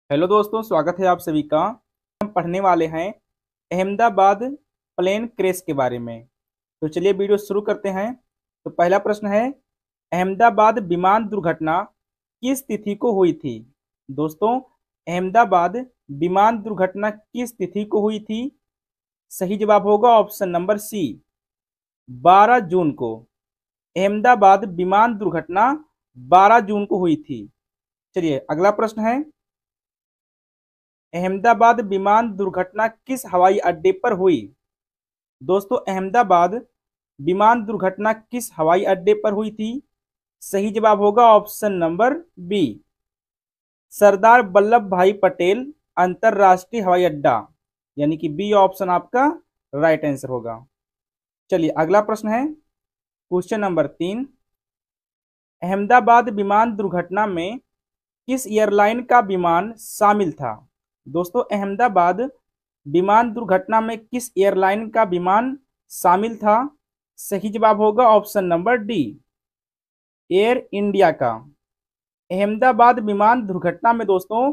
Hello दोस्तों, स्वागत है आप सभी का। हम पढ़ने वाले हैं अहमदाबाद प्लेन क्रैश के बारे में। तो चलिए वीडियो शुरू करते हैं। तो पहला प्रश्न है, अहमदाबाद विमान दुर्घटना किस तिथि को हुई थी? दोस्तों, अहमदाबाद विमान दुर्घटना किस तिथि को हुई थी? सही जवाब होगा ऑप्शन नंबर सी, 12 जून को। अहमदाबाद विमान दुर्घटना 12 जून को हुई थी। चलिए अगला प्रश्न है, अहमदाबाद विमान दुर्घटना किस हवाई अड्डे पर हुई? दोस्तों, अहमदाबाद विमान दुर्घटना किस हवाई अड्डे पर हुई थी? सही जवाब होगा option number B, Sardar Vallabh भाई पटेल अंतरराष्ट्रीय हवाई अड्डा, यानी कि बी ऑप्शन आपका राइट आंसर होगा। चलिए अगला प्रश्न है, क्वेश्चन नंबर 3, अहमदाबाद विमान दुर्घटना में किस एयरलाइन का विमान शामिल था? दोस्तों, अहमदाबाद विमान दुर्घटना में किस एयरलाइन का विमान शामिल था? सही जवाब होगा option number D, air India का। अहमदाबाद विमान दुर्घटना में दोस्तों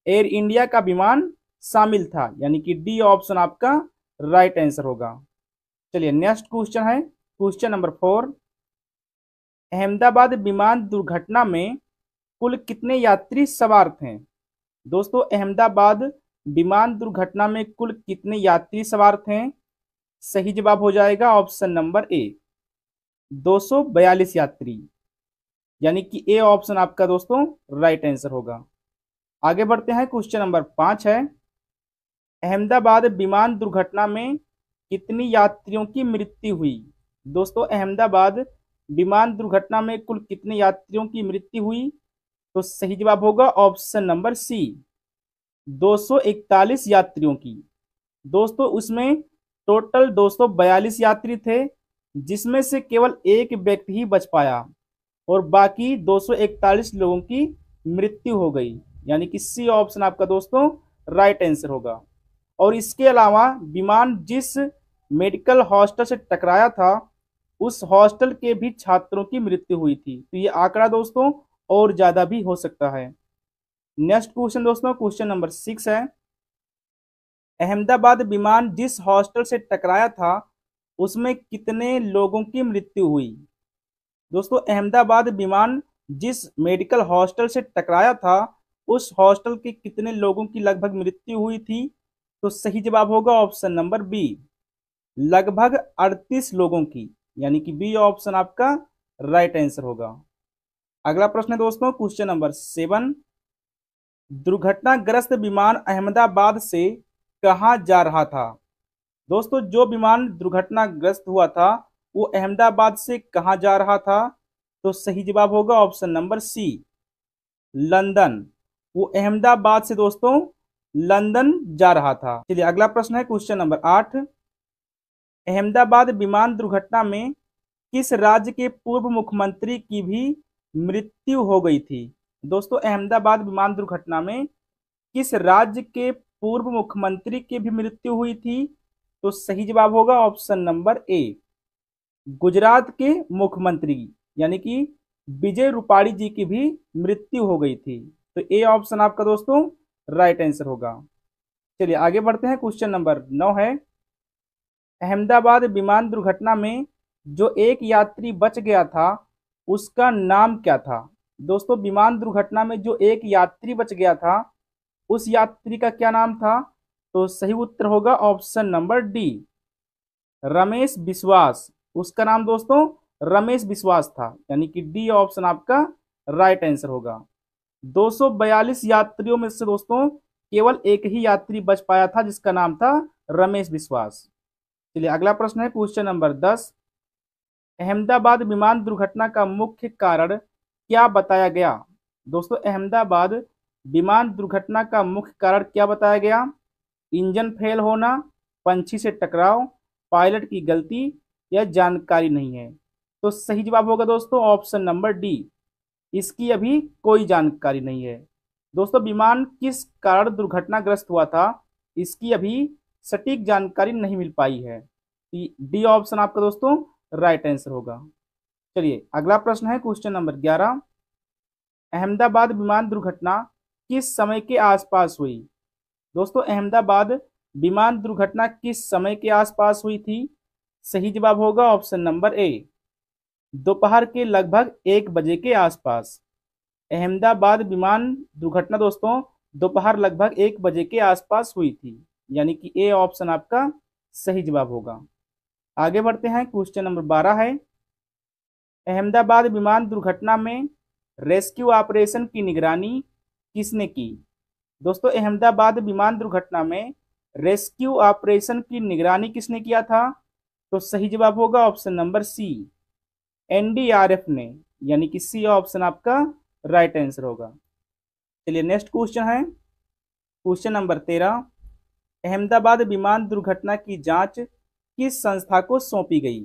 एयर इंडिया का विमान शामिल था, यानी कि डी ऑप्शन आपका राइट आंसर होगा। चलिए नेक्स्ट क्वेश्चन है, क्वेश्चन नंबर 4, अहमदाबाद विमान दुर्घटना में कुल कितने यात्री सवार थे? दोस्तों, अहमदाबाद विमान दुर्घटना में कुल कितने यात्री सवार थे? सही जवाब हो जाएगा ऑप्शन नंबर ए, 242 यात्री, यानी कि ए ऑप्शन आपका दोस्तों राइट आंसर होगा। आगे बढ़ते हैं, क्वेश्चन नंबर 5 है, अहमदाबाद विमान दुर्घटना में कितनी यात्रियों की मृत्यु हुई? दोस्तों, अहमदाबाद विमान दुर्घटना में कुल कितने यात्रियों की मृत्यु हुई? तो सही जवाब होगा ऑप्शन नंबर सी, 241 यात्रियों की। दोस्तों, उसमें टोटल 242 यात्री थे, जिसमें से केवल एक व्यक्ति ही बच पाया और बाकी 241 लोगों की मृत्यु हो गई, यानी कि सी ऑप्शन आपका दोस्तों राइट आंसर होगा। और इसके अलावा विमान जिस मेडिकल हॉस्टल से टकराया था, उस हॉस्टल के भी छात्रों की मृत्यु हुई थी। तो ये आंकड़ा दोस्तों और ज्यादा भी हो सकता है। नेक्स्ट क्वेश्चन दोस्तों, क्वेश्चन नंबर 6 है, अहमदाबाद विमान जिस हॉस्टल से टकराया था उसमें कितने लोगों की मृत्यु हुई? दोस्तों, अहमदाबाद विमान जिस मेडिकल हॉस्टल से टकराया था उस हॉस्टल के कितने लोगों की लगभग मृत्यु हुई थी? तो सही जवाब होगा ऑप्शन नंबर बी, लगभग 38 लोगों की, यानी कि बी ऑप्शन आपका राइट आंसर होगा। अगला प्रश्न है दोस्तों, क्वेश्चन नंबर 7, दुर्घटनाग्रस्त विमान अहमदाबाद से कहाँ जा रहा था? दोस्तों, जो विमान दुर्घटनाग्रस्त हुआ था वो अहमदाबाद से कहाँ जा रहा था? तो सही जवाब होगा ऑप्शन नंबर सी, लंदन। वो अहमदाबाद से दोस्तों लंदन जा रहा था। चलिए अगला प्रश्न है, क्वेश्चन नंबर 8, अहमदाबाद विमान दुर्घटना में किस राज्य के पूर्व मुख्यमंत्री की भी मृत्यु हो गई थी? दोस्तों, अहमदाबाद विमान दुर्घटना में किस राज्य के पूर्व मुख्यमंत्री की भी मृत्यु हुई थी? तो सही जवाब होगा ऑप्शन नंबर ए, गुजरात के मुख्यमंत्री, यानी कि विजय रूपाणी जी की भी मृत्यु हो गई थी। तो ए ऑप्शन आपका दोस्तों राइट आंसर होगा। चलिए आगे बढ़ते हैं, क्वेश्चन नंबर 9 है, अहमदाबाद विमान दुर्घटना में जो एक यात्री बच गया था उसका नाम क्या था? दोस्तों, विमान दुर्घटना में जो एक यात्री बच गया था उस यात्री का क्या नाम था? तो सही उत्तर होगा ऑप्शन नंबर डी, रमेश विश्वास। उसका नाम दोस्तों रमेश विश्वास था, यानी कि डी ऑप्शन आपका राइट आंसर होगा। 242 यात्रियों में से दोस्तों केवल एक ही यात्री बच पाया था जिसका नाम था रमेश विश्वास। चलिए अगला प्रश्न है, क्वेश्चन नंबर 10, अहमदाबाद विमान दुर्घटना का मुख्य कारण क्या बताया गया? दोस्तों, अहमदाबाद विमान दुर्घटना का मुख्य कारण क्या बताया गया? इंजन फेल होना, पंछी से टकराव, पायलट की गलती या जानकारी नहीं है? तो सही जवाब होगा दोस्तों ऑप्शन नंबर डी, इसकी अभी कोई जानकारी नहीं है। दोस्तों, विमान किस कारण दुर्घटनाग्रस्त हुआ था इसकी अभी सटीक जानकारी नहीं मिल पाई है। डी ऑप्शन आपका दोस्तों राइट आंसर होगा। चलिए अगला प्रश्न है, क्वेश्चन नंबर 11, अहमदाबाद विमान दुर्घटना किस समय के आसपास हुई? दोस्तों अहमदाबाद विमान दुर्घटना किस समय के आसपास हुई थी? सही जवाब होगा ऑप्शन नंबर ए, दोपहर के लगभग 1 बजे के आसपास। अहमदाबाद विमान दुर्घटना दोस्तों दोपहर लगभग 1 बजे के आसपास हुई थी, यानी कि ए ऑप्शन आपका सही जवाब होगा। आगे बढ़ते हैं, क्वेश्चन नंबर 12 है, अहमदाबाद विमान दुर्घटना में रेस्क्यू ऑपरेशन की निगरानी किसने की? दोस्तों अहमदाबाद विमान दुर्घटना में रेस्क्यू ऑपरेशन की निगरानी किसने किया था? तो सही जवाब होगा ऑप्शन नंबर सी, एनडीआरएफ ने, यानी कि सी ऑप्शन आपका राइट आंसर होगा। चलिए नेक्स्ट क्वेश्चन है, क्वेश्चन नंबर 13, अहमदाबाद विमान दुर्घटना की जांच किस संस्था को सौंपी गई?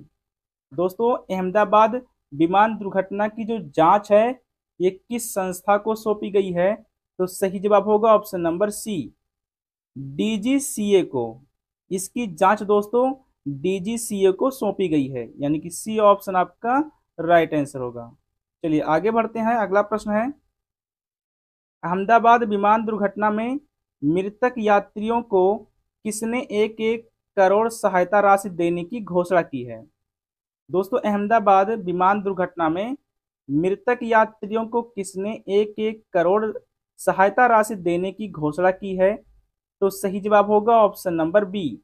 दोस्तों अहमदाबाद विमान दुर्घटना की जो जांच है ये किस संस्था को सौंपी गई है? तो सही जवाब होगा ऑप्शन नंबर सी, डीजीसीए को। इसकी जांच दोस्तों डीजीसीए को सौंपी गई है, यानी कि सी ऑप्शन आपका राइट आंसर होगा। चलिए आगे बढ़ते हैं, अगला प्रश्न है, अहमदाबाद विमान दुर्घटना में मृतक यात्रियों को किसने 1-1 करोड़ सहायता राशि देने की घोषणा की है? दोस्तों अहमदाबाद विमान दुर्घटना में मृतक यात्रियों को किसने 1-1 करोड़ सहायता राशि देने की घोषणा की है? तो सही जवाब होगा ऑप्शन नंबर बी,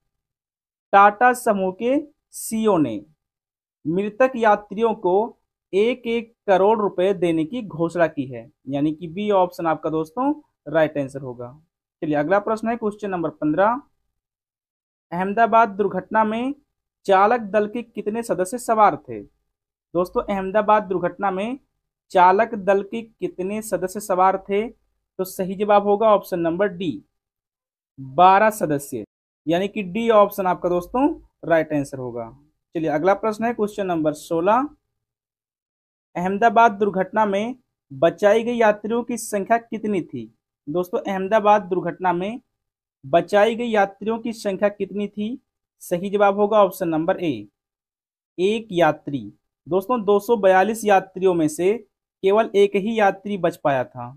टाटा समूह के सीईओ ने मृतक यात्रियों को 1-1 करोड़ रुपए देने की घोषणा की है, यानी कि बी ऑप्शन आपका दोस्तों राइट आंसर होगा। चलिए अगला प्रश्न है, क्वेश्चन नंबर 15, अहमदाबाद दुर्घटना में चालक दल के कितने सदस्य सवार थे? दोस्तों अहमदाबाद दुर्घटना में चालक दल के कितने सदस्य सवार थे? तो सही जवाब होगा ऑप्शन नंबर डी, 12 सदस्य, यानी कि डी ऑप्शन आपका दोस्तों राइट आंसर होगा। चलिए अगला प्रश्न है, क्वेश्चन नंबर 16, अहमदाबाद दुर्घटना में बचाई गई यात्रियों की संख्या कितनी थी? दोस्तों अहमदाबाद दुर्घटना में बचाई गई यात्रियों की संख्या कितनी थी? सही जवाब होगा ऑप्शन नंबर ए, एक यात्री। दोस्तों 242 यात्रियों में से केवल एक ही यात्री बच पाया था।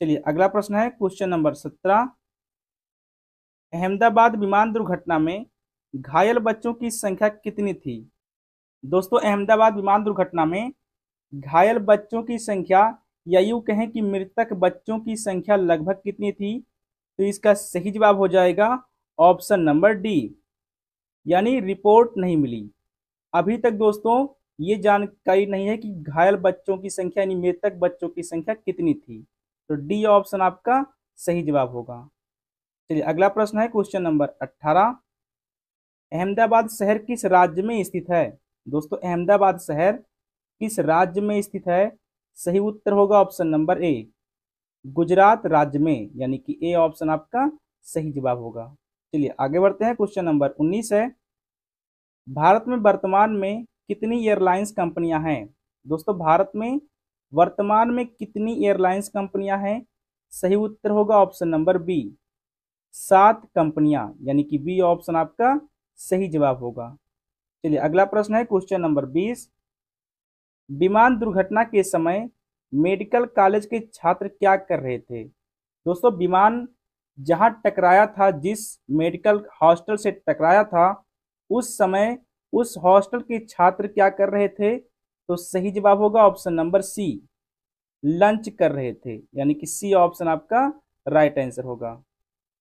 चलिए अगला प्रश्न है, क्वेश्चन नंबर 17, अहमदाबाद विमान दुर्घटना में घायल बच्चों की संख्या कितनी थी? दोस्तों अहमदाबाद विमान दुर्घटना में घायल बच्चों की संख्या, या यूं कहें कि मृतक बच्चों की संख्या लगभग कितनी थी? तो इसका सही जवाब हो जाएगा ऑप्शन नंबर डी, यानी रिपोर्ट नहीं मिली। अभी तक दोस्तों ये जानकारी नहीं है कि घायल बच्चों की संख्या यानी मृतक बच्चों की संख्या कितनी थी, तो डी ऑप्शन आपका सही जवाब होगा। चलिए अगला प्रश्न है, क्वेश्चन नंबर 18, अहमदाबाद शहर किस राज्य में स्थित है? दोस्तों अहमदाबाद शहर किस राज्य में स्थित है? सही उत्तर होगा ऑप्शन नंबर ए, गुजरात राज्य में, यानी कि ए ऑप्शन आपका सही जवाब होगा। चलिए आगे बढ़ते हैं, क्वेश्चन नंबर 19 है, भारत में वर्तमान में कितनी एयरलाइंस कंपनियां हैं? दोस्तों भारत में वर्तमान में कितनी एयरलाइंस कंपनियां हैं? सही उत्तर होगा ऑप्शन नंबर बी, 7 कंपनियां, यानी कि बी ऑप्शन आपका सही जवाब होगा। चलिए अगला प्रश्न है, क्वेश्चन नंबर 20, विमान दुर्घटना के समय मेडिकल कॉलेज के छात्र क्या कर रहे थे? दोस्तों विमान जहां टकराया था, जिस मेडिकल हॉस्टल से टकराया था, उस समय उस हॉस्टल के छात्र क्या कर रहे थे? तो सही जवाब होगा ऑप्शन नंबर सी, लंच कर रहे थे, यानी कि सी ऑप्शन आपका राइट आंसर होगा।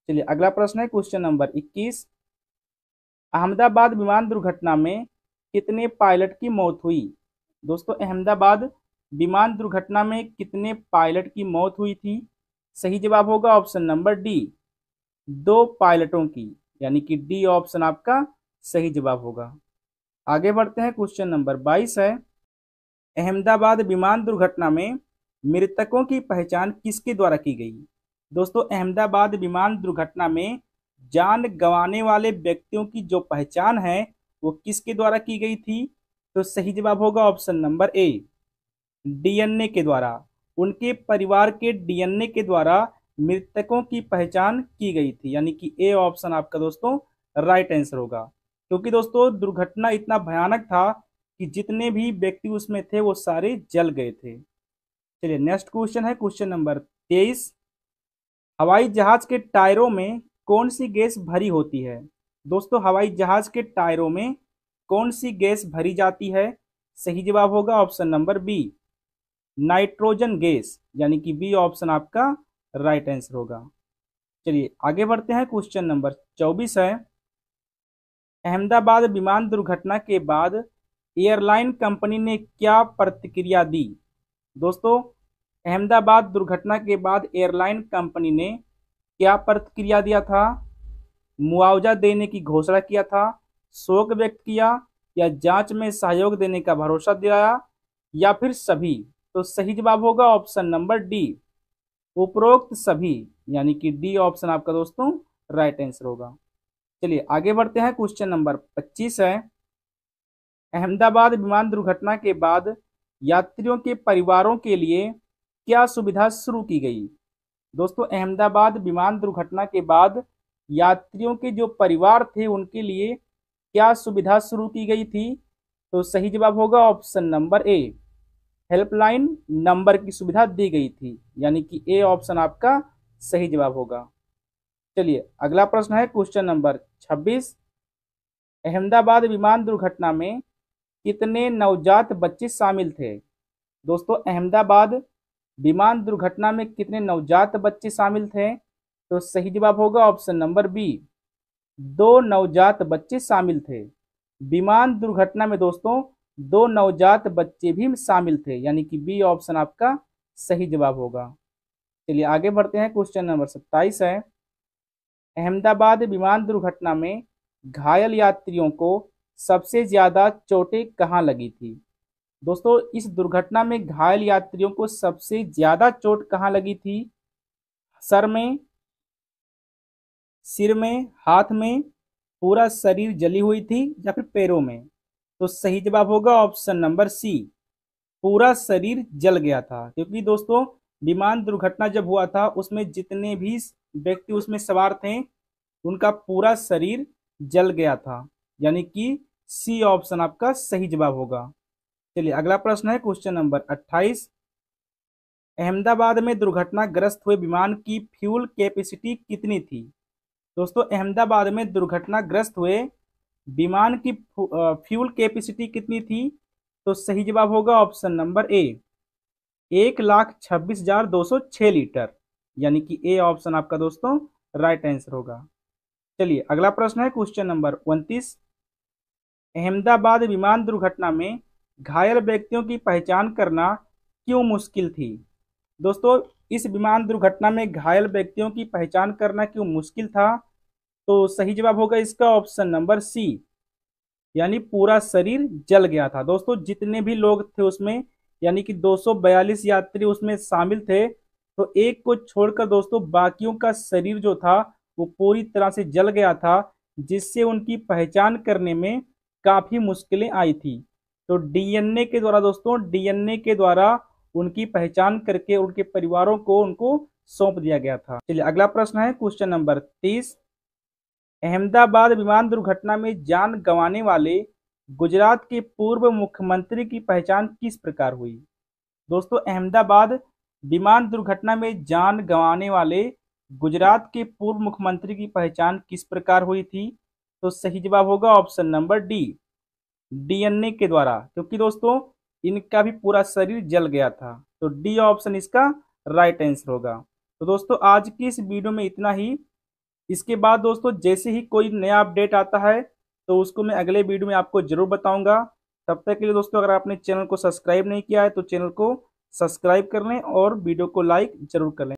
चलिए अगला प्रश्न है, क्वेश्चन नंबर 21, अहमदाबाद विमान दुर्घटना में कितने पायलट की मौत हुई? दोस्तों अहमदाबाद विमान दुर्घटना में कितने पायलट की मौत हुई थी? सही जवाब होगा ऑप्शन नंबर डी, 2 पायलटों की, यानी कि डी ऑप्शन आपका सही जवाब होगा। आगे बढ़ते हैं, क्वेश्चन नंबर 22 है, अहमदाबाद विमान दुर्घटना में मृतकों की पहचान किसके द्वारा की गई? दोस्तों अहमदाबाद विमान दुर्घटना में जान गंवाने वाले व्यक्तियों की जो पहचान है वो किसके द्वारा की गई थी? तो सही जवाब होगा ऑप्शन नंबर ए, डीएनए के द्वारा, उनके परिवार के डीएनए के द्वारा मृतकों की पहचान की गई थी, यानी कि ए ऑप्शन आपका दोस्तों राइट आंसर होगा। क्योंकि दोस्तों दुर्घटना इतना भयानक था कि जितने भी व्यक्ति उसमें थे वो सारे जल गए थे। चलिए नेक्स्ट क्वेश्चन है, क्वेश्चन नंबर 23, हवाई जहाज के टायरों में कौन सी गैस भरी होती है? दोस्तों हवाई जहाज के टायरों में कौन सी गैस भरी जाती है? सही जवाब होगा option number B, nitrogen gas, यानी कि बी ऑप्शन आपका राइट आंसर होगा। चलिए आगे बढ़ते हैं। क्वेश्चन नंबर 24 है, अहमदाबाद विमान दुर्घटना के बाद एयरलाइन कंपनी ने क्या प्रतिक्रिया दी? दोस्तों अहमदाबाद दुर्घटना के बाद एयरलाइन कंपनी ने क्या प्रतिक्रिया दिया था? मुआवजा देने की घोषणा किया था, शोक व्यक्त किया, या जांच में सहयोग देने का भरोसा दिलाया, या फिर सभी? तो सही जवाब होगा ऑप्शन नंबर डी, उपरोक्त सभी, यानी कि डी ऑप्शन आपका दोस्तों राइट आंसर होगा। चलिए आगे बढ़ते हैं। क्वेश्चन नंबर 25 है, अहमदाबाद विमान दुर्घटना के बाद यात्रियों के परिवारों के लिए क्या सुविधा शुरू की गई? दोस्तों अहमदाबाद विमान दुर्घटना के बाद यात्रियों के जो परिवार थे उनके लिए क्या सुविधा शुरू की गई थी? तो सही जवाब होगा option number A, helpline number की सुविधा दी गई थी, यानी कि ए ऑप्शन आपका सही जवाब होगा। चलिए अगला प्रश्न है क्वेश्चन नंबर 26, अहमदाबाद विमान दुर्घटना में कितने नवजात बच्चे शामिल थे? दोस्तों अहमदाबाद विमान दुर्घटना में कितने नवजात बच्चे शामिल थे? तो सही जवाब होगा ऑप्शन नंबर बी, 2 नवजात बच्चे शामिल थे। विमान दुर्घटना में दोस्तों 2 नवजात बच्चे भी शामिल थे, यानी कि बी ऑप्शन आपका सही जवाब होगा। चलिए आगे बढ़ते हैं। क्वेश्चन नंबर 27 है, अहमदाबाद विमान दुर्घटना में घायल यात्रियों को सबसे ज्यादा चोटें कहाँ लगी थी? दोस्तों इस दुर्घटना में घायल यात्रियों को सबसे ज्यादा चोट कहाँ लगी थी? सर में, सिर में, हाथ में, पूरा शरीर जली हुई थी, या फिर पैरों में? तो सही जवाब होगा ऑप्शन नंबर सी, पूरा शरीर जल गया था। क्योंकि दोस्तों विमान दुर्घटना जब हुआ था उसमें जितने भी व्यक्ति उसमें सवार थे उनका पूरा शरीर जल गया था, यानी कि सी ऑप्शन आपका सही जवाब होगा। चलिए अगला प्रश्न है क्वेश्चन नंबर 28, अहमदाबाद में दुर्घटनाग्रस्त हुए विमान की फ्यूल कैपेसिटी कितनी थी? दोस्तों अहमदाबाद में दुर्घटनाग्रस्त हुए विमान की फ्यूल कैपेसिटी कितनी थी? तो सही जवाब होगा ऑप्शन नंबर ए, 1,26,206 लीटर, यानी कि ए ऑप्शन आपका दोस्तों राइट आंसर होगा। चलिए अगला प्रश्न है क्वेश्चन नंबर 29, अहमदाबाद विमान दुर्घटना में घायल व्यक्तियों की पहचान करना क्यों मुश्किल थी? दोस्तों इस विमान दुर्घटना में घायल व्यक्तियों की पहचान करना क्यों मुश्किल था? तो सही जवाब होगा इसका ऑप्शन नंबर सी, यानी पूरा शरीर जल गया था। दोस्तों जितने भी लोग थे उसमें, यानी कि 242 यात्री उसमें शामिल थे, तो एक को छोड़कर दोस्तों बाकियों का शरीर जो था वो पूरी तरह से जल गया था, जिससे उनकी पहचान करने में काफी मुश्किलें आई थी। तो डीएनए के द्वारा दोस्तों, डीएनए के द्वारा उनकी पहचान करके उनके परिवारों को उनको सौंप दिया गया था। चलिए अगला प्रश्न है क्वेश्चन नंबर 30, अहमदाबाद विमान दुर्घटना में जान गंवाने वाले गुजरात के पूर्व मुख्यमंत्री की पहचान किस प्रकार हुई? दोस्तों अहमदाबाद विमान दुर्घटना में जान गंवाने वाले गुजरात के पूर्व मुख्यमंत्री की पहचान किस प्रकार हुई थी? तो सही जवाब होगा ऑप्शन नंबर डी, डीएनए के द्वारा, क्योंकि दोस्तों इनका भी पूरा शरीर जल गया था। तो डी ऑप्शन इसका राइट आंसर होगा। तो दोस्तों आज की इस वीडियो में इतना ही। इसके बाद दोस्तों जैसे ही कोई नया अपडेट आता है तो उसको मैं अगले वीडियो में आपको जरूर बताऊंगा। तब तक के लिए दोस्तों अगर आपने चैनल को सब्सक्राइब नहीं किया है तो चैनल को सब्सक्राइब कर लें और वीडियो को लाइक जरूर कर लें।